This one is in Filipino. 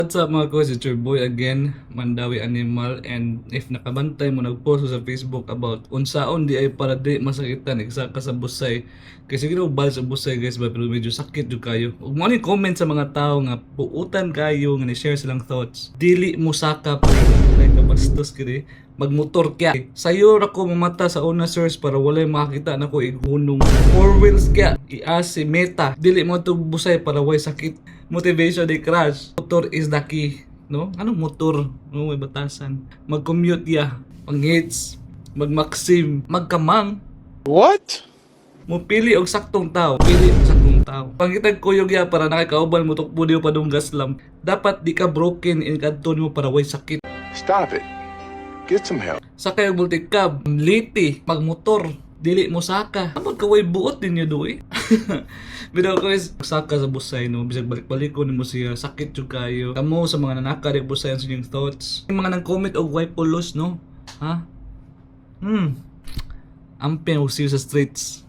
What's up mga koys, it's your boy again, Mandawi Animal. And if nakabantay mo, nagpost ko sa Facebook about unsaon di ay para di masakitan, isa ka sa busay. Kasi ginubal sa busay guys ba, pero medyo sakit yung kayo. Huwag mo ni comment sa mga tao nga puutan kayo, nga ni-share silang thoughts. Dili mo sakap, like kabastos kiri, magmotor kaya. Sayo ra ko mamata sa una source para walay makakita na ko ighunong. 4 wheels kaya, iasi meta. Dili mo to busay para way sakit. Motivation di crash. Motor is the key. No? Anong motor? No, may batasan. Mag-commute ya. Pang-hits. Mag-maxim. Magkamang. What? Mo pili og saktong tao. Pili og saktong tao. Pangitag kuyog ya para nakikauban mo tukbo diyo pa dunggas lang. Dapat di ka broken in kadton mo para way sakit. Stop it. Get some help. Sakay og multicab. Liti. Magmotor. Dili mo saka. Kapag kaway buot din yun doy. Pero ko is saka sa busay no. Bisag balik-balik ko nimo siya. Sakit yung kayo. Kamo sa mga nanaka rin busay ang inyong thoughts. Yung mga nag-comment og why pulos no. Ha? Ampe og siya sa streets.